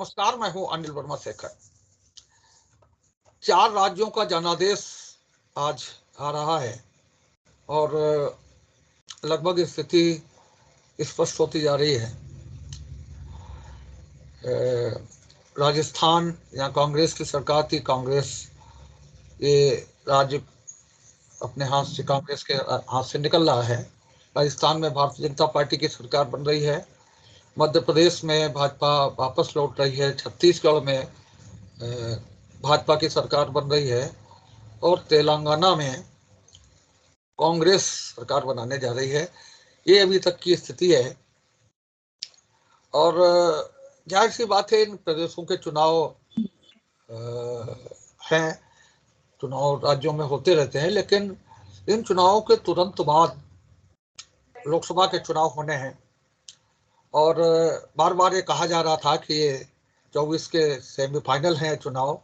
नमस्कार, मैं हूं अनिल वर्मा शेखर। 4 राज्यों का जनादेश आज आ रहा है और लगभग स्थिति स्पष्ट होती जा रही है। राजस्थान यहाँ कांग्रेस की सरकार थी, कांग्रेस ये राज्य अपने हाथ से, कांग्रेस के हाथ से निकल रहा है। राजस्थान में भारतीय जनता पार्टी की सरकार बन रही है। मध्य प्रदेश में भाजपा वापस लौट रही है। छत्तीसगढ़ में भाजपा की सरकार बन रही है और तेलंगाना में कांग्रेस सरकार बनाने जा रही है। ये अभी तक की स्थिति है और जाहिर सी बात है, इन प्रदेशों के चुनाव हैं, चुनाव राज्यों में होते रहते हैं, लेकिन इन चुनावों के तुरंत बाद लोकसभा के चुनाव होने हैं और बार बार ये कहा जा रहा था कि ये 24 के सेमीफाइनल हैं चुनाव।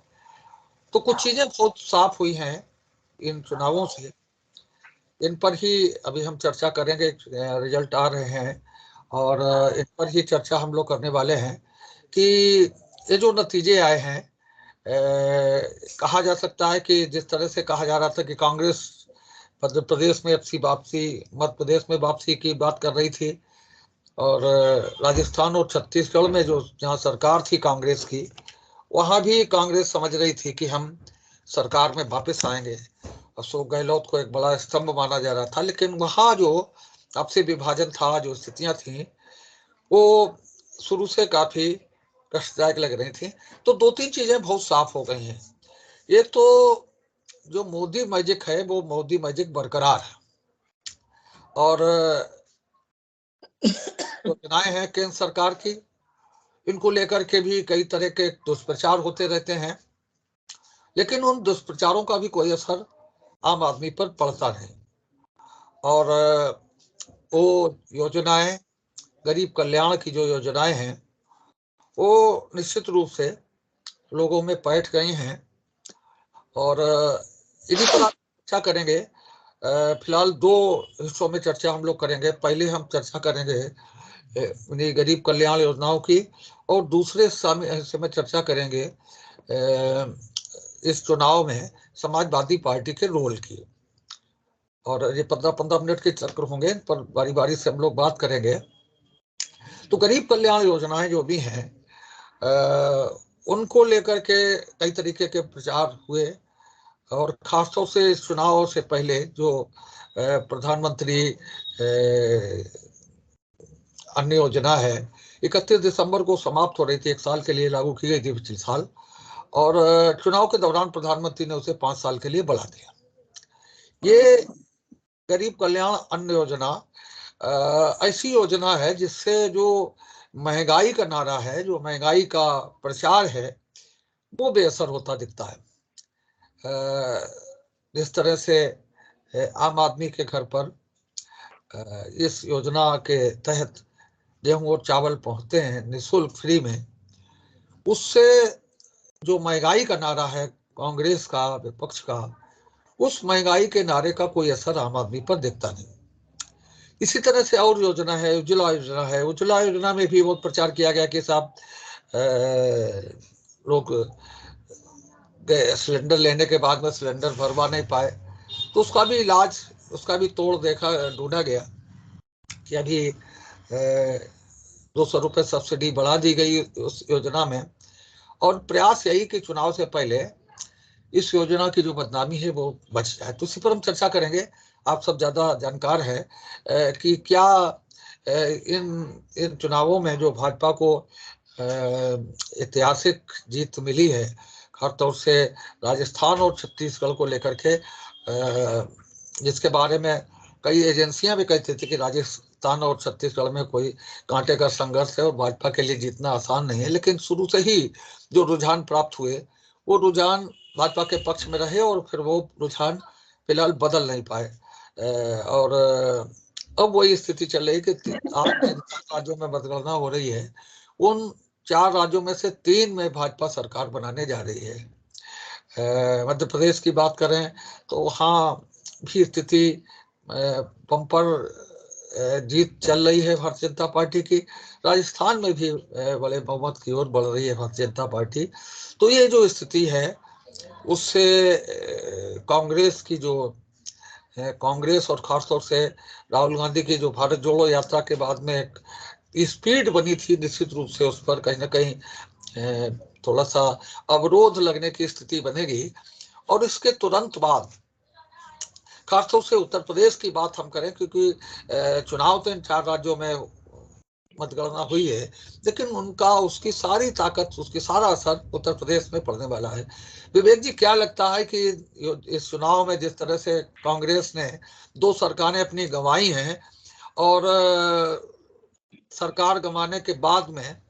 तो कुछ चीजें बहुत साफ हुई हैं इन चुनावों से, इन पर ही अभी हम चर्चा करेंगे। रिजल्ट आ रहे हैं और इन पर ही चर्चा हम लोग करने वाले हैं कि ये जो नतीजे आए हैं, कहा जा सकता है कि जिस तरह से कहा जा रहा था कि कांग्रेस मध्य प्रदेश में अपनी वापसी, मध्य प्रदेश में वापसी की बात कर रही थी और राजस्थान और छत्तीसगढ़ में जो जहाँ सरकार थी कांग्रेस की, वहाँ भी कांग्रेस समझ रही थी कि हम सरकार में वापस आएंगे। अशोक गहलोत को एक बड़ा स्तंभ माना जा रहा था, लेकिन वहाँ जो आपसी विभाजन था, जो स्थितियां थी, वो शुरू से काफी कष्टदायक लग रही थी। तो 2-3 चीजें बहुत साफ हो गई हैं। एक तो जो मोदी मैजिक है, वो मोदी मैजिक बरकरार है और योजनाएं हैं केंद्र सरकार की, इनको लेकर के भी कई तरह के दुष्प्रचार होते रहते हैं, लेकिन उन दुष्प्रचारों का भी कोई असर आम आदमी पर पड़ता नहीं और वो योजनाएं, गरीब कल्याण की जो योजनाएं हैं, वो निश्चित रूप से लोगों में बैठ गई हैं और इन्हीं पर चर्चा करेंगे। फिलहाल 2 हिस्सों में चर्चा हम लोग करेंगे। पहले हम चर्चा करेंगे उन्हीं गरीब कल्याण योजनाओं की और दूसरे हिस्से में चर्चा करेंगे इस चुनाव में समाजवादी पार्टी के रोल की। और ये 15-15 मिनट के चक्र होंगे, पर बारी बारी से हम लोग बात करेंगे। तो गरीब कल्याण योजनाएं जो भी हैं, उनको लेकर के कई तरीके के प्रचार हुए और खासतौर से इस चुनाव से पहले जो प्रधानमंत्री अन्य योजना है, 31 दिसंबर को समाप्त हो रही थी, 1 साल के लिए लागू की गई थी पिछले साल, और चुनाव के दौरान प्रधानमंत्री ने उसे 5 साल के लिए बढ़ा दिया। ये गरीब कल्याण अन्न योजना ऐसी योजना है जिससे जो महंगाई का नारा है, जो महंगाई का प्रचार है, वो बेअसर होता दिखता है। जिस तरह से आम आदमी के घर पर इस योजना के तहत गेहूं और चावल पहुंचते हैं निःशुल्क, फ्री में, उससे जो महंगाई का नारा है कांग्रेस का, विपक्ष का, उस महंगाई के नारे का कोई असर आम आदमी पर दिखता नहीं। इसी तरह से और योजना है, उज्ज्वला योजना है। उज्ज्वला योजना में भी बहुत प्रचार किया गया कि साहब लोग सिलेंडर लेने के बाद में सिलेंडर भरवा नहीं पाए, तो उसका भी इलाज, उसका भी तोड़ ढूंढा गया कि अभी 200 रुपये सब्सिडी बढ़ा दी गई उस योजना में, और प्रयास यही कि चुनाव से पहले इस योजना की जो बदनामी है वो बच जाए। तो इसी पर हम चर्चा करेंगे। आप सब ज्यादा जानकार है कि क्या इन चुनावों में जो भाजपा को ऐतिहासिक जीत मिली है, खासतौर से राजस्थान और छत्तीसगढ़ को लेकर के, जिसके बारे में कई एजेंसियां भी कहती थी कि राजस्थान और छत्तीसगढ़ में कोई कांटे का संघर्ष है और भाजपा के लिए जीतना आसान नहीं है, लेकिन शुरू से ही जो रुझान प्राप्त हुए, वो रुझान भाजपा के पक्ष में रहे और फिर वो रुझान फिलहाल बदल नहीं पाए। और अब वही स्थिति चल रही है कि 8 राज्यों में मतगणना हो रही है। उन 4 राज्यों में से 3 में भाजपा सरकार बनाने जा रही है। मध्य प्रदेश की बात करें तो वहाँ भी स्थिति बम्पर जीत चल रही है भारतीय जनता पार्टी की। राजस्थान में भी बड़े बहुमत की ओर बढ़ रही है भारतीय जनता पार्टी। तो ये जो स्थिति है उससे कांग्रेस की जो है, कांग्रेस और खासतौर से राहुल गांधी की जो भारत जोड़ो यात्रा के बाद में एक स्पीड बनी थी, निश्चित रूप से उस पर कहीं ना कहीं थोड़ा सा अवरोध लगने की स्थिति बनेगी। और इसके तुरंत बाद खासतौर से उत्तर प्रदेश की बात हम करें, क्योंकि चुनाव तो इन 4 राज्यों में मतगणना हुई है, लेकिन उनका उसकी सारी ताकत, उसकी सारा असर उत्तर प्रदेश में पड़ने वाला है। विवेक जी, क्या लगता है कि इस चुनाव में जिस तरह से कांग्रेस ने 2 सरकारें अपनी गंवाई हैं और सरकार गंवाने के बाद में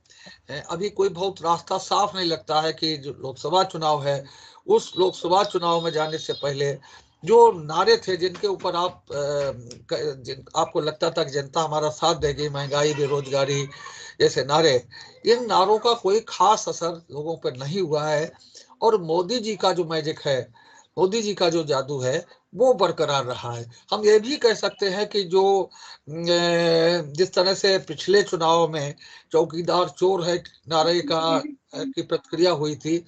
अभी कोई बहुत रास्ता साफ नहीं लगता है कि जो लोकसभा चुनाव है, उस लोकसभा चुनाव में जाने से पहले जो नारे थे जिनके ऊपर आपको लगता था कि जनता हमारा साथ देगी, महंगाई, बेरोजगारी जैसे नारे, इन नारों का कोई खास असर लोगों पर नहीं हुआ है। और मोदी जी का जो मैजिक है, मोदी जी का जो जादू है, वो बरकरार रहा है। हम ये भी कह सकते हैं कि जो जिस तरह से पिछले चुनाव में चौकीदार चोर है नारे की प्रतिक्रिया हुई थी,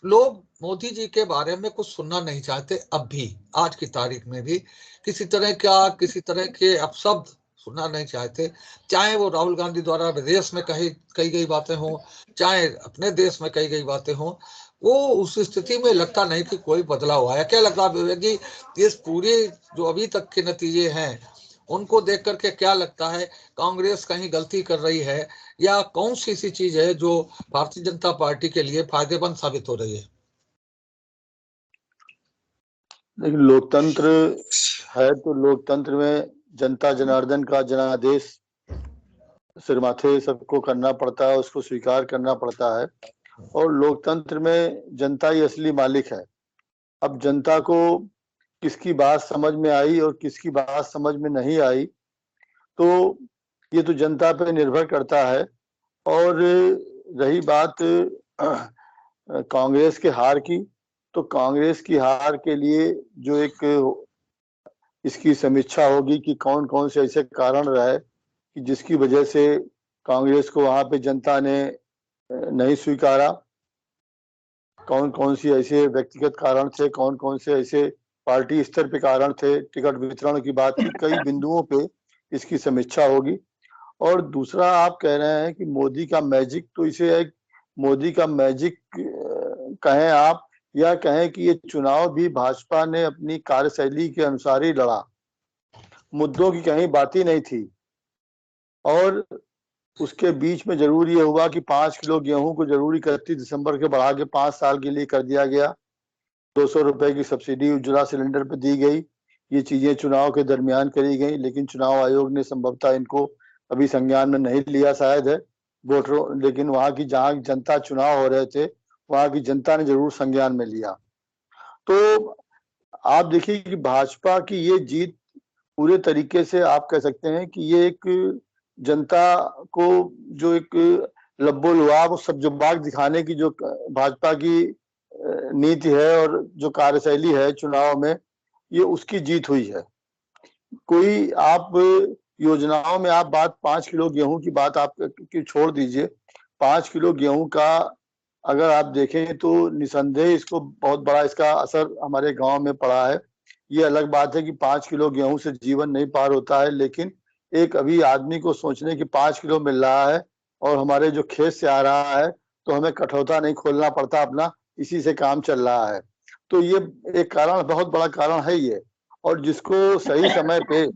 लोग मोदी जी के बारे में कुछ सुनना नहीं चाहते। अब भी आज की तारीख में भी किसी तरह के अपशब्द सुनना नहीं चाहते, चाहे वो राहुल गांधी द्वारा विदेश में कही गई बातें हों, चाहे अपने देश में कही गई बातें हों। वो उस स्थिति में लगता नहीं कि कोई बदलाव आया। क्या लगता है विवेक जी, इस पूरे जो अभी तक के नतीजे हैं उनको देख करके क्या लगता है, कांग्रेस कहीं गलती कर रही है या कौन सी ऐसी चीज है जो भारतीय जनता पार्टी के लिए फायदेमंद साबित हो रही है? लेकिन लोकतंत्र है तो लोकतंत्र में जनता जनार्दन का जनादेश सिर माथे सबको करना पड़ता है, उसको स्वीकार करना पड़ता है। और लोकतंत्र में जनता ही असली मालिक है। अब जनता को किसकी बात समझ में आई और किसकी बात समझ में नहीं आई, तो ये तो जनता पे निर्भर करता है। और रही बात कांग्रेस के हार की, तो कांग्रेस की हार के लिए जो एक इसकी समीक्षा होगी कि कौन कौन से ऐसे कारण रहे कि जिसकी वजह से कांग्रेस को वहां पे जनता ने नहीं स्वीकारा, कौन कौन सी ऐसे व्यक्तिगत कारण थे, कौन कौन से ऐसे पार्टी स्तर पे कारण थे, टिकट वितरण की बात थी, कई बिंदुओं पे इसकी समीक्षा होगी। और दूसरा, आप कह रहे हैं कि मोदी का मैजिक, तो इसे एक मोदी का मैजिक कहें आप, या कहें कि ये चुनाव भी भाजपा ने अपनी कार्यशैली के अनुसार ही लड़ा, मुद्दों की कहीं बात ही नहीं थी। और उसके बीच में जरूर ये हुआ कि 5 किलो गेहूं को जरूर 31 दिसंबर के बढ़ा के 5 साल के लिए कर दिया गया। 200 रुपए की सब्सिडी उज्ज्वला सिलेंडर पर दी गई। ये चीजें चुनाव के दरमियान करी गई, लेकिन चुनाव आयोग ने संभवतः इनको अभी संज्ञान में नहीं लिया शायद है वोटरों, लेकिन वहां की जहां जनता चुनाव हो रहे थे वहां की जनता ने जरूर संज्ञान में लिया। तो आप देखिए कि भाजपा की ये जीत पूरे तरीके से आप कह सकते हैं कि ये एक जनता को जो एक लब्बो लुआब सब जो बाग दिखाने की जो भाजपा की नीति है और जो कार्यशैली है चुनाव में, ये उसकी जीत हुई है। कोई आप योजनाओं में आप बात 5 किलो गेहूं की बात आप की छोड़ दीजिए। 5 किलो गेहूं का अगर आप देखें तो निसंदेह इसको बहुत बड़ा इसका असर हमारे गांव में पड़ा है। ये अलग बात है कि 5 किलो गेहूं से जीवन नहीं पार होता है, लेकिन एक अभी आदमी को सोचने की 5 किलो मिल रहा है और हमारे जो खेत से आ रहा है तो हमें कठौता नहीं खोलना पड़ता अपना, इसी से काम चल रहा है। तो ये एक कारण, बहुत बड़ा कारण है ये। और जिसको सही समय पे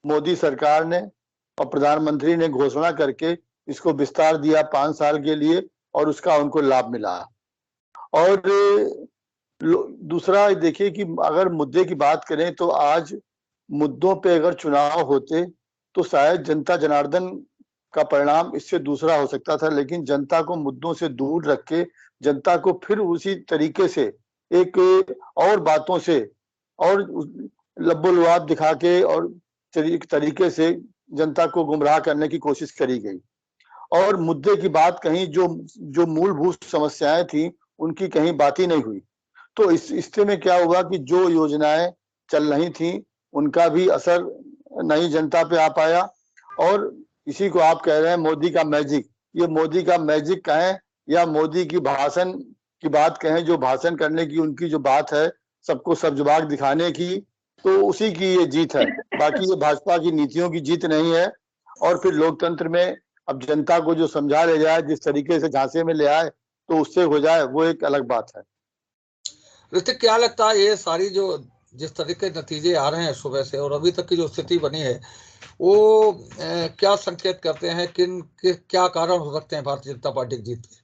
मोदी सरकार ने और प्रधानमंत्री ने घोषणा करके इसको विस्तार दिया 5 साल के लिए, और उसका उनको लाभ मिला। और दूसरा देखिए कि अगर मुद्दे की बात करें तो आज मुद्दों पे अगर चुनाव होते तो शायद जनता जनार्दन का परिणाम इससे दूसरा हो सकता था, लेकिन जनता को मुद्दों से दूर रख के जनता को फिर उसी तरीके से एक और बातों से और लब्बो लुआब दिखा के और तरीके से जनता को गुमराह करने की कोशिश करी गई। और मुद्दे की बात कहीं जो मूलभूत समस्याएं थी उनकी कहीं बात ही नहीं हुई। तो इस रिश्ते में क्या हुआ कि जो योजनाएं चल रही थी उनका भी असर नहीं जनता पे आ पाया। और इसी को आप कह रहे हैं मोदी का मैजिक। ये मोदी का मैजिक कहें या मोदी की भाषण की बात कहें, जो भाषण करने की उनकी जो बात है, सबको सब्जबाग दिखाने की, तो उसी की ये जीत है। बाकी ये भाजपा की नीतियों की जीत नहीं है। और फिर लोकतंत्र में अब जनता को जो समझा ले जाए, जिस तरीके से झांसे में ले आए तो उससे हो जाए, वो एक अलग बात है। ऋतिक, क्या लगता है ये सारी जो जिस तरीके नतीजे आ रहे हैं सुबह से और अभी तक की जो स्थिति बनी है, वो क्या संकेत करते हैं, क्या कारण हो सकते हैं भारतीय जनता पार्टी की जीत के?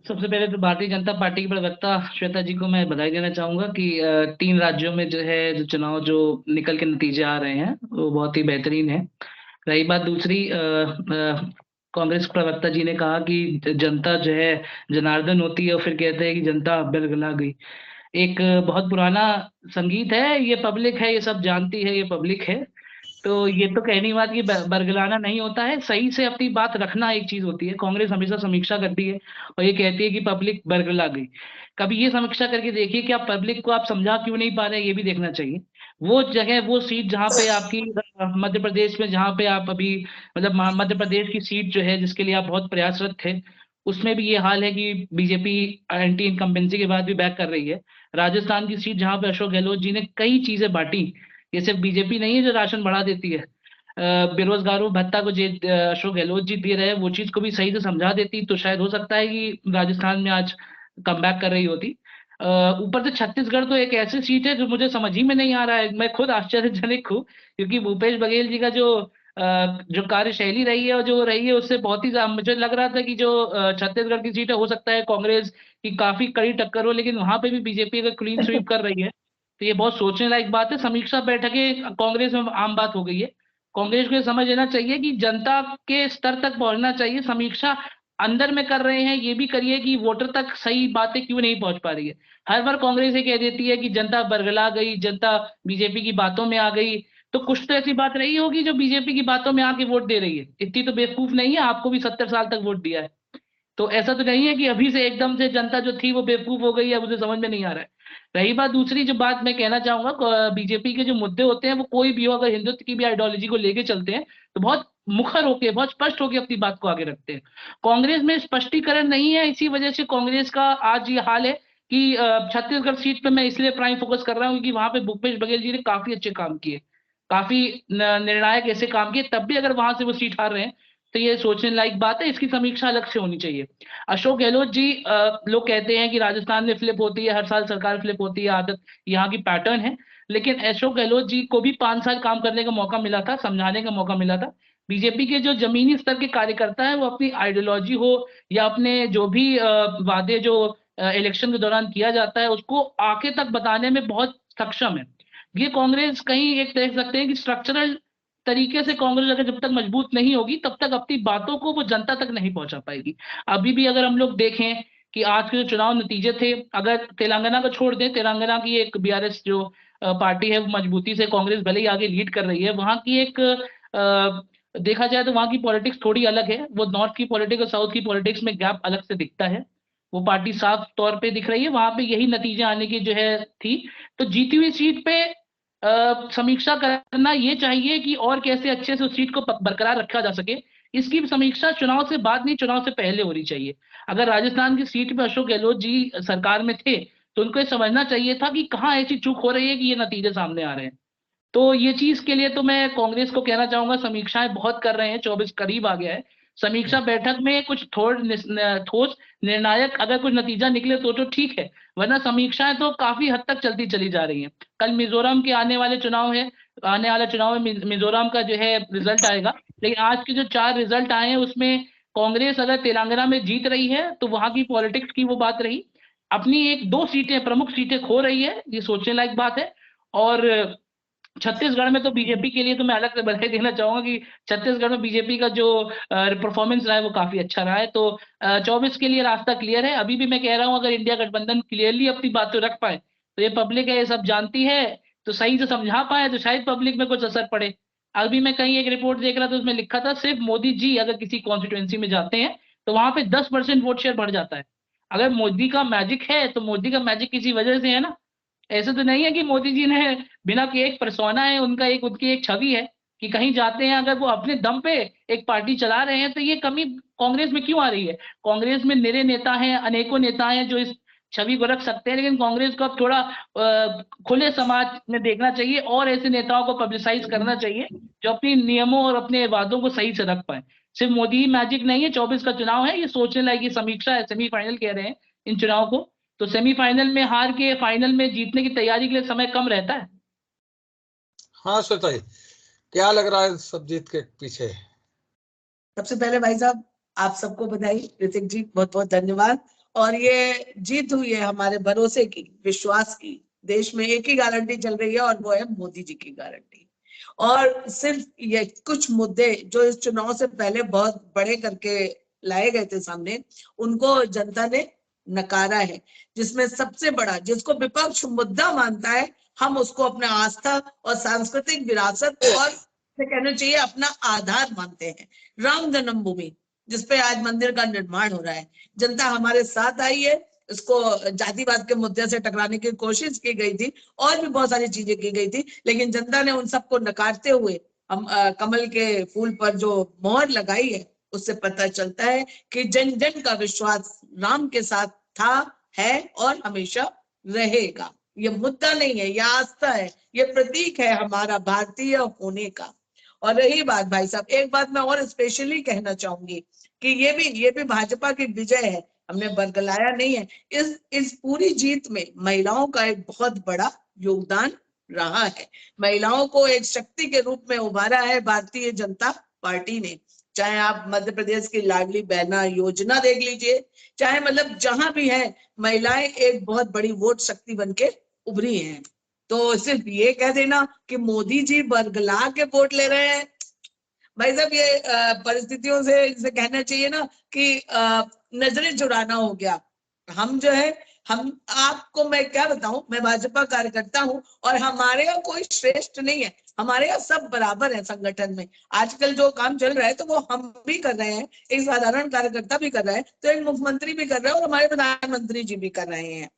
सबसे पहले तो भारतीय जनता पार्टी की प्रवक्ता श्वेता जी को मैं बधाई देना चाहूंगा कि 3 राज्यों में जो है जो चुनाव जो निकल के नतीजे आ रहे हैं वो बहुत ही बेहतरीन है। रही बात दूसरी, कांग्रेस प्रवक्ता जी ने कहा कि जनता जो है जनार्दन होती है और फिर कहते हैं कि जनता बिलगला गई। एक बहुत पुराना संगीत है, ये पब्लिक है, ये सब जानती है, ये पब्लिक है। तो ये तो कहने की बात कि बरगलाना नहीं होता है, सही से अपनी बात रखना एक चीज होती है। कांग्रेस हमेशा समीक्षा करती है और ये कहती है कि पब्लिक बरगला गई। कभी ये समीक्षा करके देखिए कि आप पब्लिक को आप समझा क्यों नहीं पा रहे, ये भी देखना चाहिए। वो जगह, वो सीट जहाँ पे आपकी मध्य प्रदेश में, जहाँ पे आप अभी मतलब मध्य प्रदेश की सीट जो है जिसके लिए आप बहुत प्रयासरत थे, उसमें भी ये हाल है कि बीजेपी एंटी इनकम्बेंसी के बाद भी बैक कर रही है। राजस्थान की सीट जहाँ पे अशोक गहलोत जी ने कई चीजें बांटी, ये सिर्फ बीजेपी नहीं है जो राशन बढ़ा देती है, बेरोजगारों भत्ता को जो अशोक गहलोत जी दे रहे हैं वो चीज को भी सही से समझा देती तो शायद हो सकता है कि राजस्थान में आज कमबैक कर रही होती। ऊपर से छत्तीसगढ़ तो एक ऐसी सीट है जो मुझे समझ ही में नहीं आ रहा है, मैं खुद आश्चर्यजनक हूँ, क्योंकि भूपेश बघेल जी का जो कार्यशैली रही है और जो रही है उससे बहुत ही मुझे लग रहा था कि जो छत्तीसगढ़ की सीट है हो सकता है कांग्रेस की काफी कड़ी टक्कर हो, लेकिन वहां पे भी बीजेपी अगर क्लीन स्वीप कर रही है तो ये बहुत सोचने लायक बात है। समीक्षा बैठकें कांग्रेस में आम बात हो गई है। कांग्रेस को ये समझ लेना चाहिए कि जनता के स्तर तक पहुंचना चाहिए। समीक्षा अंदर में कर रहे हैं, ये भी करिए कि वोटर तक सही बातें क्यों नहीं पहुंच पा रही है। हर बार कांग्रेस ये कह देती है कि जनता बरगला गई, जनता बीजेपी की बातों में आ गई। तो कुछ तो ऐसी बात रही होगी जो बीजेपी की बातों में आके वोट दे रही है। इतनी तो बेवकूफ नहीं है, आपको भी 70 साल तक वोट दिया है। तो ऐसा तो नहीं है कि अभी से एकदम से जनता जो थी वो बेवकूफ हो गई है, मुझे समझ में नहीं आ रहा है। रही बात दूसरी, जो बात मैं कहना चाहूंगा, बीजेपी के जो मुद्दे होते हैं वो कोई भी हो, अगर हिंदुत्व की भी आइडियोलॉजी को लेके चलते हैं तो बहुत मुखर होके, बहुत स्पष्ट होके अपनी बात को आगे रखते हैं। कांग्रेस में स्पष्टीकरण नहीं है, इसी वजह से कांग्रेस का आज ये हाल है कि छत्तीसगढ़ सीट पे मैं इसलिए प्राइम फोकस कर रहा हूँ क्योंकि वहां पे भूपेश बघेल जी ने काफी अच्छे काम किए, काफी निर्णायक ऐसे काम किए, तब भी अगर वहां से वो सीट हार रहे हैं तो ये सोचने लायक बात है। इसकी समीक्षा अलग से होनी चाहिए। अशोक गहलोत जी, लोग कहते हैं कि राजस्थान में फ्लिप होती है, हर साल सरकार फ्लिप होती है, आदत यहाँ की पैटर्न है। लेकिन अशोक गहलोत जी को भी 5 साल काम करने का मौका मिला था, समझाने का मौका मिला था। बीजेपी के जो जमीनी स्तर के कार्यकर्ता है वो अपनी आइडियोलॉजी हो या अपने जो भी वादे जो इलेक्शन के दौरान किया जाता है उसको आगे तक बताने में बहुत सक्षम है। ये कांग्रेस कहीं एक देख सकते हैं कि स्ट्रक्चरल तरीके से कांग्रेस अगर जब तक मजबूत नहीं होगी तब तक अपनी बातों को वो जनता तक नहीं पहुंचा पाएगी। अभी भी अगर हम लोग देखें कि आज के जो चुनाव नतीजे थे, अगर तेलंगाना को छोड़ दें, तेलंगाना की एक बीआरएस जो पार्टी है वो मजबूती से, कांग्रेस भले ही आगे लीड कर रही है, वहां की एक देखा जाए तो वहां की पॉलिटिक्स थोड़ी अलग है। वो नॉर्थ की पॉलिटिक्स और साउथ की पॉलिटिक्स में गैप अलग से दिखता है। वो पार्टी साफ तौर पे दिख रही है, वहां पे यही नतीजे आने की जो है थी। तो जीती हुई सीट पे समीक्षा करना ये चाहिए कि और कैसे अच्छे से उस सीट को बरकरार रखा जा सके। इसकी समीक्षा चुनाव से बाद नहीं, चुनाव से पहले होनी चाहिए। अगर राजस्थान की सीट पे अशोक गहलोत जी सरकार में थे तो उनको ये समझना चाहिए था कि कहाँ ऐसी चूक हो रही है कि ये नतीजे सामने आ रहे हैं। तो ये चीज के लिए तो मैं कांग्रेस को कहना चाहूंगा, समीक्षाएं बहुत कर रहे हैं, 24 करीब आ गया है। समीक्षा बैठक में कुछ ठोस निर्णायक अगर कुछ नतीजा निकले तो ठीक है, वरना समीक्षाएं तो काफी हद तक चलती चली जा रही हैं। कल मिजोरम के आने वाले चुनाव है, आने वाले चुनाव में मिजोरम का जो है रिजल्ट आएगा। लेकिन आज के जो 4 रिजल्ट आए हैं उसमें कांग्रेस अगर तेलंगाना में जीत रही है तो वहां की पॉलिटिक्स की वो बात रही, अपनी 1-2 सीटें, प्रमुख सीटें खो रही है, ये सोचने लायक बात है। और छत्तीसगढ़ में तो बीजेपी के लिए तो मैं अलग से बधाई देना चाहूंगा कि छत्तीसगढ़ में बीजेपी का जो परफॉर्मेंस रहा है वो काफी अच्छा रहा है। तो 24 के लिए रास्ता क्लियर है। अभी भी मैं कह रहा हूं अगर इंडिया गठबंधन क्लियरली अपनी बात तो रख पाए तो ये पब्लिक है, ये सब जानती है, तो सही से समझा पाए तो शायद पब्लिक में कुछ असर पड़े। अभी मैं कहीं एक रिपोर्ट देख रहा था, उसमें लिखा था सिर्फ मोदी जी अगर किसी कॉन्स्टिट्यूंसी में जाते हैं तो वहां पे 10% वोट शेयर बढ़ जाता है। अगर मोदी का मैजिक है तो मोदी का मैजिक किसी वजह से है ना। ऐसे तो नहीं है कि मोदी जी ने बिना कि एक पर्सोना है उनका, एक उनकी एक छवि है कि कहीं जाते हैं अगर वो अपने दम पे एक पार्टी चला रहे हैं, तो ये कमी कांग्रेस में क्यों आ रही है? कांग्रेस में निरे नेता हैं, अनेकों नेता हैं जो इस छवि को रख सकते हैं, लेकिन कांग्रेस को अब थोड़ा खुले समाज में देखना चाहिए और ऐसे नेताओं को पब्लिसाइज करना चाहिए जो अपने नियमों और अपने वादों को सही से रख पाए। सिर्फ मोदी ही मैजिक नहीं है, 24 का चुनाव है, ये सोचने लायक ये समीक्षा है, सेमीफाइनल कह रहे हैं इन चुनाव को, तो सेमीफाइनल में हार के फाइनल में जीतने की तैयारी के लिए समय कम रहता है। हाँ श्वेता जी, क्या लग रहा है सब जीत के पीछे? सबसे पहले भाई साहब आप सबको बधाई, ऋतिक जी बहुत बहुत धन्यवाद। और ये जीत हुई है हमारे भरोसे की, विश्वास की। देश में एक ही गारंटी चल रही है और वो है मोदी जी की गारंटी। और सिर्फ ये कुछ मुद्दे जो इस चुनाव से पहले बहुत बड़े करके लाए गए थे सामने, उनको जनता ने नकारा है। जिसमें सबसे बड़ा, जिसको विपक्ष मुद्दा मानता है, हम उसको अपना आस्था और सांस्कृतिक विरासत और कहना चाहिए अपना आधार मानते हैं। राम जन्मभूमि, जिसपे आज मंदिर का निर्माण हो रहा है, जनता हमारे साथ आई है। इसको जातिवाद के मुद्दे से टकराने की कोशिश की गई थी और भी बहुत सारी चीजें की गई थी, लेकिन जनता ने उन सबको नकारते हुए हम कमल के फूल पर जो मोहर लगाई है, उससे पता चलता है कि जन जन का विश्वास राम के साथ था, है और हमेशा रहेगा। ये मुद्दा नहीं है, यह आस्था है, ये प्रतीक है हमारा भारतीय होने का। और रही बात भाई साहब, एक बात मैं और स्पेशली कहना चाहूंगी कि ये भी भाजपा की विजय है, हमने बरगलाया नहीं है। इस पूरी जीत में महिलाओं का एक बहुत बड़ा योगदान रहा है। महिलाओं को एक शक्ति के रूप में उभारा है भारतीय जनता पार्टी ने। चाहे आप मध्य प्रदेश की लाडली बहना योजना देख लीजिए, चाहे मतलब जहां भी है, महिलाएं एक बहुत बड़ी वोट शक्ति बनके उभरी हैं। तो सिर्फ ये कह देना कि मोदी जी बरगला के वोट ले रहे हैं, भाई साहब ये परिस्थितियों से इसे कहना चाहिए ना कि नजरें चुराना हो गया। हम जो है, हम आपको मैं क्या बताऊं, मैं भाजपा कार्यकर्ता हूं और हमारे यहाँ कोई श्रेष्ठ नहीं है, हमारे यहाँ सब बराबर है संगठन में। आजकल जो काम चल रहा है तो वो हम भी कर रहे हैं, एक साधारण कार्यकर्ता भी कर रहा है, तो एक मुख्यमंत्री भी कर रहे हैं और हमारे प्रधानमंत्री जी भी कर रहे हैं।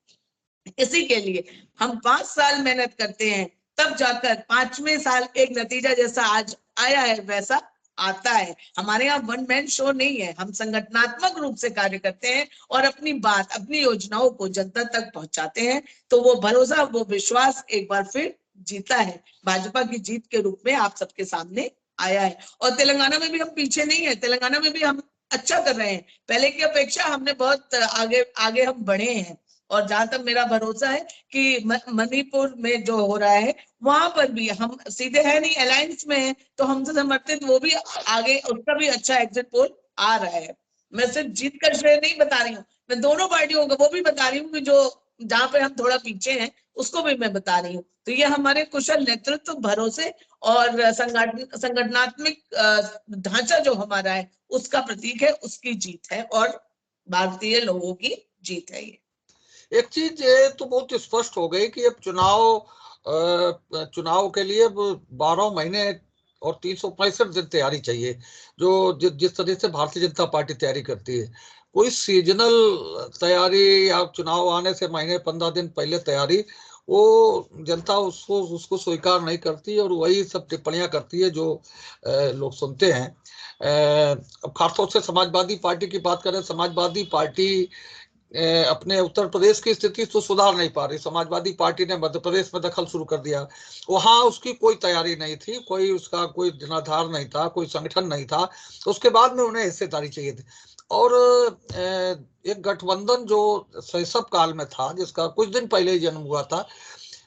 इसी के लिए हम 5 साल मेहनत करते हैं, तब जाकर 5वें साल एक नतीजा जैसा आज आया है वैसा आता है। हमारे यहाँ वन मैन शो नहीं है, हम संगठनात्मक रूप से कार्य करते हैं और अपनी बात, अपनी योजनाओं को जनता तक पहुंचाते हैं। तो वो भरोसा, वो विश्वास एक बार फिर जीता है, भाजपा की जीत के रूप में आप सबके सामने आया है। और तेलंगाना में भी हम पीछे नहीं है, तेलंगाना में भी हम अच्छा कर रहे हैं, पहले की अपेक्षा हमने बहुत आगे आगे हम बढ़े हैं। और जहां तक मेरा भरोसा है कि मणिपुर में जो हो रहा है, वहां पर भी हम सीधे है नहीं, अलायंस में है, तो हमसे समर्थित वो भी आगे, उसका भी अच्छा एग्जिट पोल आ रहा है। मैं सिर्फ जीत का श्रेय नहीं बता रही हूँ, मैं दोनों पार्टियों का वो भी बता रही हूँ कि जो जहां पे हम थोड़ा पीछे हैं उसको भी मैं बता रही हूँ। तो ये हमारे कुशल नेतृत्व, भरोसे और संगठनात्मक ढांचा जो हमारा है उसका प्रतीक है, उसकी जीत है और भारतीय लोगों की जीत है। ये एक चीज ये तो बहुत स्पष्ट हो गई कि अब चुनाव के लिए 12 महीने और 365 दिन तैयारी चाहिए, जो जिस तरह से भारतीय जनता पार्टी तैयारी करती है। कोई सीजनल तैयारी या चुनाव आने से महीने 15 दिन पहले तैयारी, वो जनता उसको स्वीकार नहीं करती और वही सब टिप्पणियां करती है जो लोग सुनते हैं। अब खासतौर से समाजवादी पार्टी की बात करें, समाजवादी पार्टी अपने उत्तर प्रदेश की स्थिति तो सुधार नहीं पा रही। समाजवादी पार्टी ने मध्य प्रदेश में दखल शुरू कर दिया, वहां उसकी कोई तैयारी नहीं थी, कोई उसका कोई जनाधार नहीं था, कोई संगठन नहीं था, तो उसके बाद में उन्हें हिस्सेदारी चाहिए थी। और एक गठबंधन जो शैशव काल में था, जिसका कुछ दिन पहले जन्म हुआ था,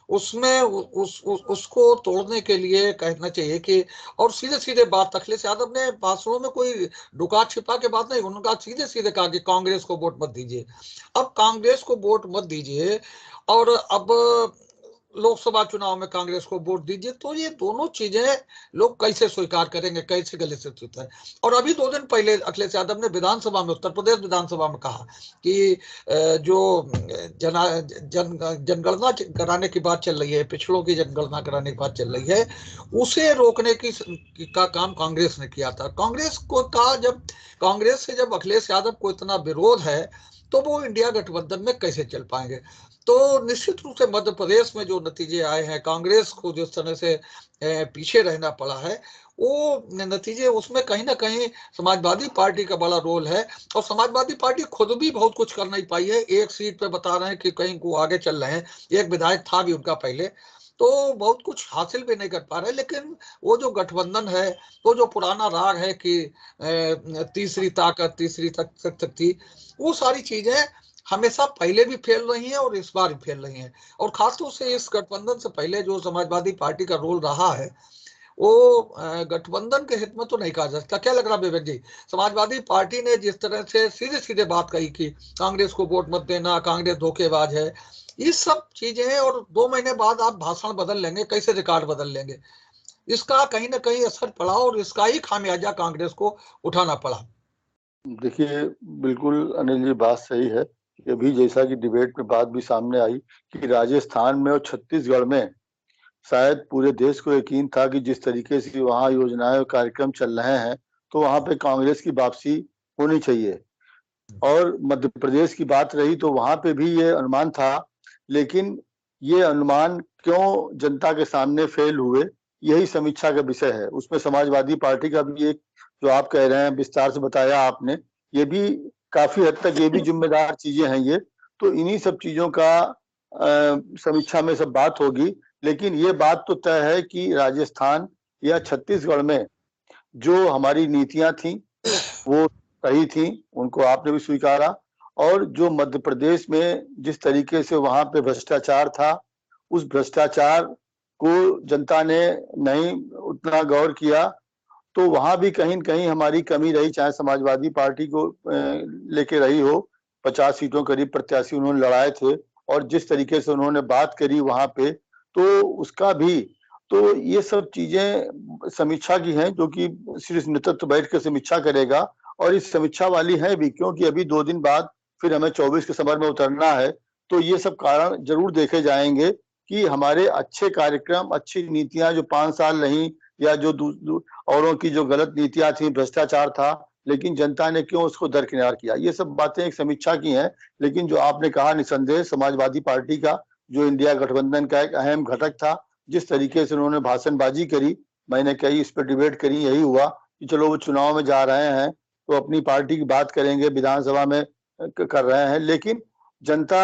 उसमें उसको तोड़ने के लिए कहना चाहिए कि, और सीधे सीधे बात अखिलेश यादव ने भाषणों में कोई डुका छिपा के बात नहीं, उन्होंने सीधे सीधे कहा कि कांग्रेस को वोट मत दीजिए। अब कांग्रेस को वोट मत दीजिए और अब लोकसभा चुनाव में कांग्रेस को वोट दीजिए, तो ये दोनों चीजें लोग कैसे स्वीकार करेंगे, कैसे गले से है। और अभी 2 दिन पहले अखिलेश यादव ने विधानसभा में, उत्तर प्रदेश विधानसभा में कहा कि जो जनगणना कराने की बात चल रही है, पिछड़ों की जनगणना कराने की बात चल रही है, उसे रोकने का काम कांग्रेस ने किया था। कांग्रेस को कहा, जब कांग्रेस से जब अखिलेश यादव को इतना विरोध है तो वो इंडिया गठबंधन में कैसे चल पाएंगे। तो निश्चित रूप से मध्य प्रदेश में जो नतीजे आए हैं, कांग्रेस को जिस तरह से पीछे रहना पड़ा है, वो नतीजे उसमें कहीं ना कहीं समाजवादी पार्टी का बड़ा रोल है। और समाजवादी पार्टी खुद भी बहुत कुछ कर नहीं पाई है। एक सीट पे बता रहे हैं कि कहीं को आगे चल रहे हैं, एक विधायक था भी उनका पहले, तो बहुत कुछ हासिल भी नहीं कर पा रहे। लेकिन वो जो गठबंधन है, वो जो पुराना राग है कि तीसरी ताकत, तीसरी शक्ति, वो सारी चीजें हमेशा पहले भी फेल रही हैं और इस बार भी फेल रही हैं। और खासतौर से इस गठबंधन से पहले जो समाजवादी पार्टी का रोल रहा है, वो गठबंधन के हित में तो नहीं कहा जा सकता। क्या लग रहा है विवेक जी? समाजवादी पार्टी ने जिस तरह से सीधे सीधे बात कही कि कांग्रेस को वोट मत देना, कांग्रेस धोखेबाज है, ये सब चीजें हैं, और 2 महीने बाद आप भाषण बदल लेंगे, कैसे रिकॉर्ड बदल लेंगे, इसका कहीं ना कहीं असर पड़ा और इसका ही खामियाजा कांग्रेस को उठाना पड़ा। देखिए, बिल्कुल अनिल जी, बात सही है। अभी जैसा कि डिबेट में बात भी सामने आई कि राजस्थान में और छत्तीसगढ़ में शायद पूरे देश को यकीन था कि जिस तरीके से वहाँ योजनाएं और कार्यक्रम चल रहे हैं, तो वहाँ पे कांग्रेस की वापसी होनी चाहिए। और मध्य प्रदेश की बात रही तो वहाँ पे भी ये अनुमान था, लेकिन ये अनुमान क्यों जनता के सामने फेल हुए, यही समीक्षा का विषय है। उसमें समाजवादी पार्टी का भी एक, जो आप कह रहे हैं, विस्तार से बताया आपने, ये भी काफी हद तक ये भी जिम्मेदार चीजें हैं ये। तो इन्हीं सब चीजों का समीक्षा में सब बात होगी। लेकिन ये बात तो तय है कि राजस्थान या छत्तीसगढ़ में जो हमारी नीतियां थी वो सही थी, उनको आपने भी स्वीकारा। और जो मध्य प्रदेश में जिस तरीके से वहां पे भ्रष्टाचार था, उस भ्रष्टाचार को जनता ने नहीं उतना गौर किया, तो वहां भी कहीं न कहीं हमारी कमी रही, चाहे समाजवादी पार्टी को लेके रही हो। 50 सीटों करीब प्रत्याशी उन्होंने लड़ाए थे, और जिस तरीके से उन्होंने बात करी वहां पे, तो उसका भी, तो ये सब चीजें समीक्षा की हैं, जो कि शीर्ष नेतृत्व बैठ के समीक्षा करेगा। और इस समीक्षा वाली है भी, क्योंकि अभी 2 दिन बाद फिर हमें 24 के समर में उतरना है। तो ये सब कारण जरूर देखे जाएंगे कि हमारे अच्छे कार्यक्रम, अच्छी नीतियां जो 5 साल रही, या जो औरों की जो गलत नीतियां थी, भ्रष्टाचार था, लेकिन जनता ने क्यों उसको दरकिनार किया, ये सब बातें एक समीक्षा की हैं। लेकिन जो आपने कहा, निसंदेह समाजवादी पार्टी का, जो इंडिया गठबंधन का एक अहम घटक था, जिस तरीके से उन्होंने भाषणबाजी करी, मैंने कही इस पर डिबेट करी, यही हुआ कि चलो वो चुनाव में जा रहे हैं तो अपनी पार्टी की बात करेंगे, विधानसभा में कर रहे हैं। लेकिन जनता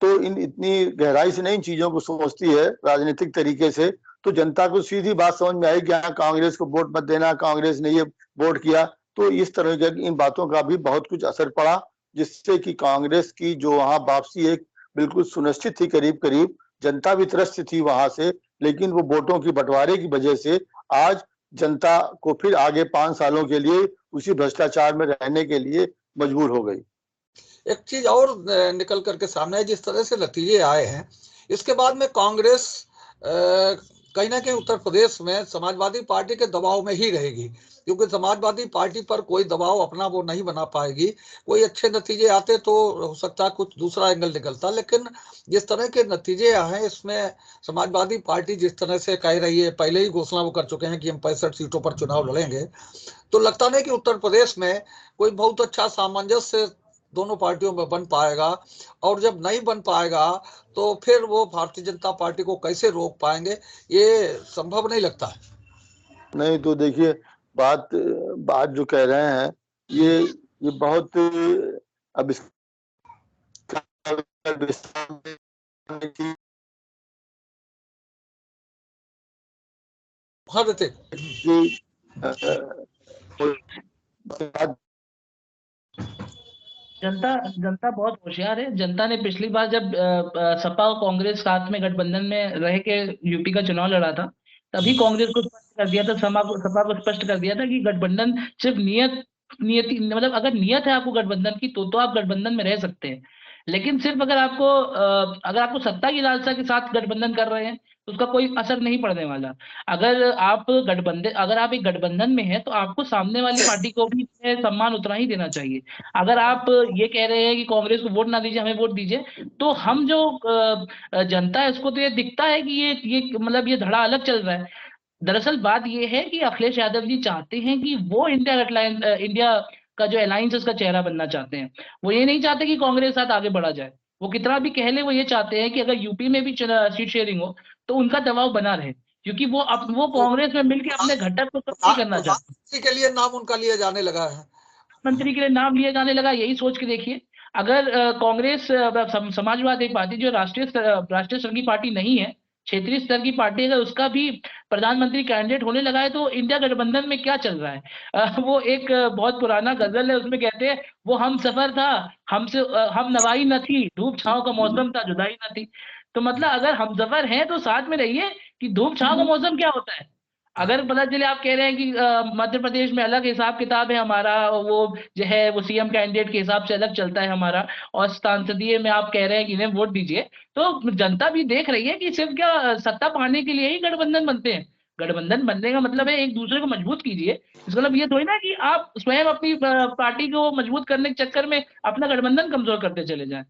तो इतनी गहराई से नहीं चीजों को समझती है राजनीतिक तरीके से। तो जनता को सीधी बात समझ में आई कि हाँ, कांग्रेस को वोट मत देना, कांग्रेस ने ये वोट किया। तो इस तरह के इन बातों का भी बहुत कुछ असर पड़ा, जिससे कि कांग्रेस की जो वहां वापसी एक बिल्कुल सुनिश्चित थी, करीब करीब जनता भी त्रस्त थी वहां से। लेकिन वो वोटों की बंटवारे की वजह से आज जनता को फिर आगे 5 सालों के लिए उसी भ्रष्टाचार में रहने के लिए मजबूर हो गई। एक चीज और निकल करके सामने है, जिस तरह से नतीजे आए हैं, इसके बाद में कांग्रेस कहीं ना कहीं उत्तर प्रदेश में समाजवादी पार्टी के दबाव में ही रहेगी, क्योंकि समाजवादी पार्टी पर कोई दबाव अपना वो नहीं बना पाएगी। कोई अच्छे नतीजे आते तो हो सकता है कुछ दूसरा एंगल निकलता, लेकिन जिस तरह के नतीजे आए हैं, इसमें समाजवादी पार्टी जिस तरह से कह रही है, पहले ही घोषणा वो कर चुके हैं कि हम 65 सीटों पर चुनाव लड़ेंगे, तो लगता नहीं कि उत्तर प्रदेश में कोई बहुत अच्छा सामंजस्य दोनों पार्टियों में बन पाएगा। और जब नहीं बन पाएगा तो फिर वो भारतीय जनता पार्टी को कैसे रोक पाएंगे, ये संभव नहीं लगता है। नहीं तो देखिए, बात बात जो कह रहे हैं, ये बहुत, अब इसका हाँ ऋतिक, जनता बहुत होशियार है। जनता ने पिछली बार जब सपा और कांग्रेस साथ में गठबंधन में रह के यूपी का चुनाव लड़ा था, तभी कांग्रेस को स्पष्ट कर दिया था, सपा को स्पष्ट कर दिया था कि गठबंधन सिर्फ नियति, मतलब अगर नियत है आपको गठबंधन की, तो आप गठबंधन में रह सकते हैं। लेकिन सिर्फ अगर आपको सत्ता की लालसा के साथ गठबंधन कर रहे हैं, तो उसका कोई असर नहीं पड़ने वाला। अगर आप एक गठबंधन में है, तो आपको सामने वाली पार्टी को भी सम्मान उतना ही देना चाहिए। अगर आप ये कह रहे हैं कि कांग्रेस को वोट ना दीजिए, हमें वोट दीजिए, तो हम जो जनता है, उसको तो ये दिखता है कि ये मतलब ये धड़ा अलग चल रहा है। दरअसल बात ये है कि अखिलेश यादव जी चाहते हैं कि वो इंडिया का जो अलायंस उसका चेहरा बनना चाहते हैं। वो ये नहीं चाहते कि कांग्रेस साथ आगे बढ़ा जाए, वो कितना भी कह ले, वो ये चाहते हैं कि अगर यूपी में भी सीट शेयरिंग हो तो उनका दबाव बना रहे, क्योंकि वो तो कांग्रेस में मिलकर अपने घटक को नहीं करना चाहते। प्रधानमंत्री के लिए नाम उनका लिए जाने लगा है, मंत्री के लिए नाम लिया जाने लगा। यही सोच के देखिए, अगर कांग्रेस समाजवादी पार्टी जो राष्ट्रीय स्तर की पार्टी नहीं है, क्षेत्रीय स्तर की पार्टी, अगर उसका भी प्रधानमंत्री कैंडिडेट होने लगा है तो इंडिया गठबंधन में क्या चल रहा है? वो एक बहुत पुराना गजल है, उसमें कहते हैं वो हम सफर था, हम नवाई न थी, धूप छांव का मौसम था, जुदाई न थी। तो मतलब अगर हम सफर हैं तो साथ में रहिए, कि धूप छांव का मौसम क्या होता है? अगर पता चले आप कह रहे हैं कि मध्य प्रदेश में अलग हिसाब किताब है हमारा, वो जो है वो सीएम कैंडिडेट के हिसाब से अलग चलता है हमारा, और सांसदीय में आप कह रहे हैं कि इन्हें वोट दीजिए, तो जनता भी देख रही है कि सिर्फ क्या सत्ता पाने के लिए ही गठबंधन बनते हैं। गठबंधन बनने का मतलब है एक दूसरे को मजबूत कीजिए। इसका मतलब ये थोड़ी ना कि आप स्वयं अपनी पार्टी को मजबूत करने के चक्कर में अपना गठबंधन कमजोर करते चले जाएं।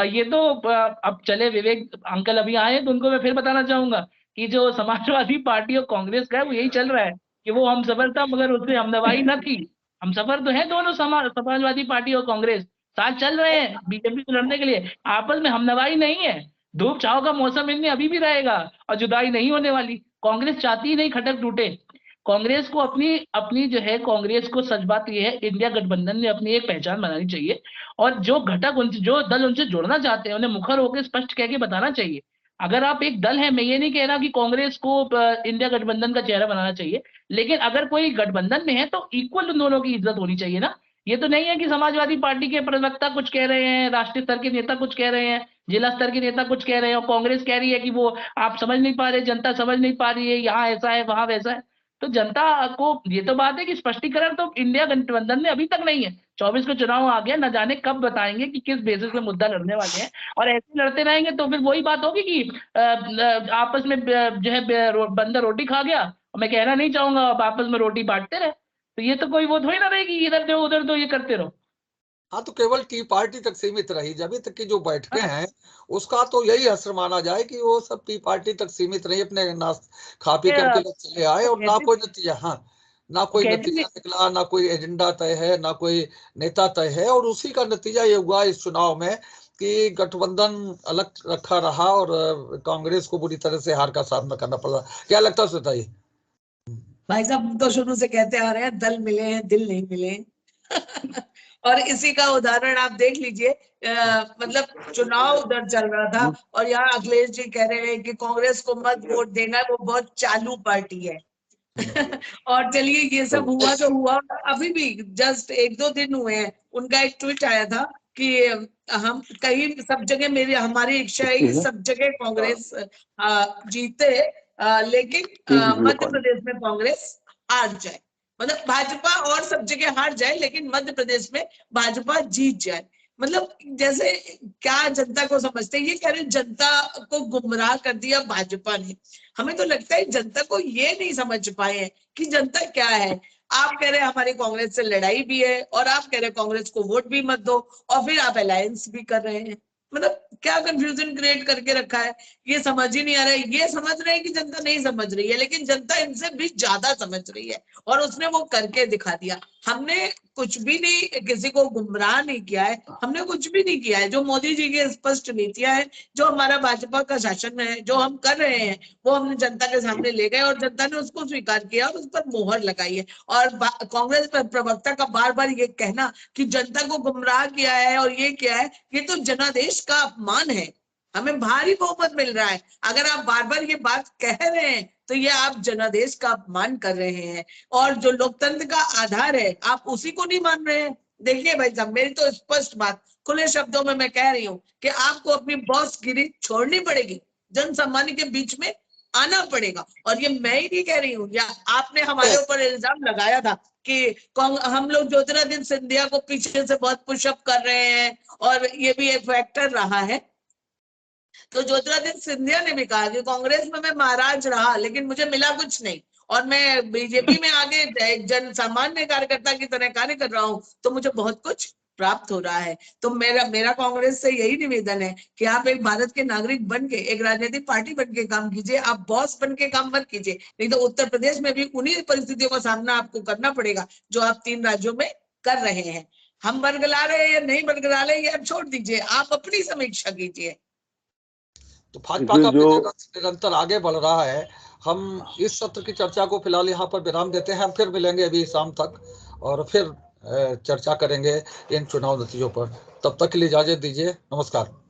ये तो अब चले विवेक अंकल अभी आए तो उनको मैं फिर बताना चाहूंगा कि जो समाजवादी पार्टी और कांग्रेस का है वो यही चल रहा है कि वो हम सफर था मगर उससे हमनवाई न थी। हम सफर तो है दोनों, समाजवादी पार्टी और कांग्रेस साथ चल रहे हैं बीजेपी को लड़ने के लिए, आपस में हमनवाई नहीं है। धूप छाव का मौसम इनमें अभी भी रहेगा और जुदाई नहीं होने वाली। कांग्रेस चाहती ही नहीं खटक टूटे। कांग्रेस को अपनी अपनी जो है, कांग्रेस को सच बात यह है, इंडिया गठबंधन में अपनी एक पहचान बनानी चाहिए, और जो घटक उनसे, जो दल उनसे जुड़ना चाहते हैं, उन्हें मुखर होकर स्पष्ट कह के बताना चाहिए। अगर आप एक दल है, मैं ये नहीं कह रहा कि कांग्रेस को इंडिया गठबंधन का चेहरा बनाना चाहिए, लेकिन अगर कोई गठबंधन में है तो इक्वल उन दोनों की इज्जत होनी चाहिए ना। ये तो नहीं है कि समाजवादी पार्टी के प्रवक्ता कुछ कह रहे हैं, राष्ट्रीय स्तर के नेता कुछ कह रहे हैं, जिला स्तर के नेता कुछ कह रहे हैं, और कांग्रेस कह रही है कि वो आप समझ नहीं पा रहे, जनता समझ नहीं पा रही है, यहाँ ऐसा है वहां वैसा है। तो जनता को ये तो बात है कि स्पष्टीकरण तो इंडिया गठबंधन में अभी तक नहीं है। 24 को चुनाव आ गया, न जाने कब बताएंगे कि किस बेसिस पे मुद्दा लड़ने वाले हैं, और ऐसे लड़ते रहेंगे तो फिर वही बात होगी कि आपस में जो है बंदर रोटी खा गया, और मैं कहना नहीं चाहूंगा आप आपस में रोटी बांटते रहे, तो ये तो कोई वो थोड़ी ना रहेगी इधर दो उधर दो ये करते रहो। हाँ तो केवल टी पार्टी तक सीमित रही, जब तक की जो बैठकें हाँ, हैं उसका तो यही असर माना जाए कि वो सब टी पार्टी तक सीमित रही, अपने खा पी करके लोग चले आए और ना कोई नतीजा, हाँ ना कोई कहते नतीजा नहीं, निकला, ना कोई एजेंडा तय है, ना कोई नेता तय है, और उसी का नतीजा ये हुआ इस चुनाव में कि गठबंधन अलग रखा रहा और कांग्रेस को बुरी तरह से हार का सामना करना पड़ा। क्या लगता है बताइए? भाई साहब, हम तो शुरू से कहते आ रहे हैं दल मिले हैं दिल नहीं मिले हैं। और इसी का उदाहरण आप देख लीजिए। मतलब चुनाव उधर चल रहा था और यहाँ अखिलेश जी कह रहे हैं कि कांग्रेस को मत वोट देना, वो बहुत चालू पार्टी है। और चलिए ये सब हुआ तो हुआ, अभी भी जस्ट 1-2 दिन हुए हैं, उनका एक ट्वीट आया था कि हम कहीं सब जगह हमारी इच्छा है कि सब जगह कांग्रेस जीते, लेकिन मध्य प्रदेश में कांग्रेस हार जाए। मतलब भाजपा और सब जगह हार जाए लेकिन मध्य प्रदेश में भाजपा जीत जाए। मतलब जैसे क्या जनता को समझते हैं, ये कह रहे जनता को गुमराह कर दिया भाजपा ने। हमें तो लगता है जनता को ये नहीं समझ पाए हैं कि जनता क्या है। आप कह रहे हैं हमारी कांग्रेस से लड़ाई भी है, और आप कह रहे हैं कांग्रेस को वोट भी मत दो, और फिर आप अलायंस भी कर रहे हैं। मतलब क्या कंफ्यूजन क्रिएट करके रखा है, ये समझ ही नहीं आ रहा है। ये समझ रहे हैं कि जनता नहीं समझ रही है, लेकिन जनता इनसे भी ज्यादा समझ रही है, और उसने वो करके दिखा दिया। हमने कुछ भी नहीं, किसी को गुमराह नहीं किया है, हमने कुछ भी नहीं किया है। जो मोदी जी की स्पष्ट नीतियां हैं, जो हमारा भाजपा का शासन है, जो हम कर रहे हैं, वो हमने जनता के सामने ले गए और जनता ने उसको स्वीकार किया और उस पर मोहर लगाई है। और कांग्रेस प्रवक्ता का बार बार ये कहना कि जनता को गुमराह किया है और ये किया है, ये तो जनादेश का अपमान है। हमें भारी बहुमत मिल रहा है, अगर आप बार बार ये बात कह रहे हैं तो ये आप जनादेश का अपमान कर रहे हैं, और जो लोकतंत्र का आधार है आप उसी को नहीं मान रहे हैं। देखिए भाई साहब, मेरी तो स्पष्ट बात, खुले शब्दों में मैं कह रही हूँ कि आपको अपनी बॉसगिरी छोड़नी पड़ेगी, जन सामान्य के बीच में आना पड़ेगा। और ये मैं ही नहीं कह रही हूँ, या आपने हमारे ऊपर इल्जाम लगाया था कि हम लोग ज्योतिरादित्य सिंधिया को पीछे से बहुत पुशअप कर रहे हैं, और ये भी एक फैक्टर रहा है। तो ज्योतिरादित्य सिंधिया ने भी कहा कि कांग्रेस में मैं महाराज रहा लेकिन मुझे मिला कुछ नहीं, और मैं बीजेपी में आगे जन सामान्य कार्यकर्ता की तरह कार्य कर रहा हूं तो मुझे बहुत कुछ प्राप्त हो रहा है। तो मेरा कांग्रेस से यही निवेदन है कि आप एक भारत के नागरिक बन के, एक राजनीतिक पार्टी बन के काम कीजिए, आप बॉस बन के काम मत कीजिए, नहीं तो उत्तर प्रदेश में भी उन्हीं परिस्थितियों का सामना आपको करना पड़ेगा जो आप 3 राज्यों में कर रहे हैं। हम बरगला रहे हैं या नहीं बरगला रहे ये अब छोड़ दीजिए, आप अपनी समीक्षा कीजिए। तो भाजपा का जो निरंतर आगे बढ़ रहा है। हम इस सत्र की चर्चा को फिलहाल यहाँ पर विराम देते हैं। हम फिर मिलेंगे अभी शाम तक और फिर चर्चा करेंगे इन चुनाव नतीजों पर। तब तक के लिए इजाजत दीजिए। नमस्कार।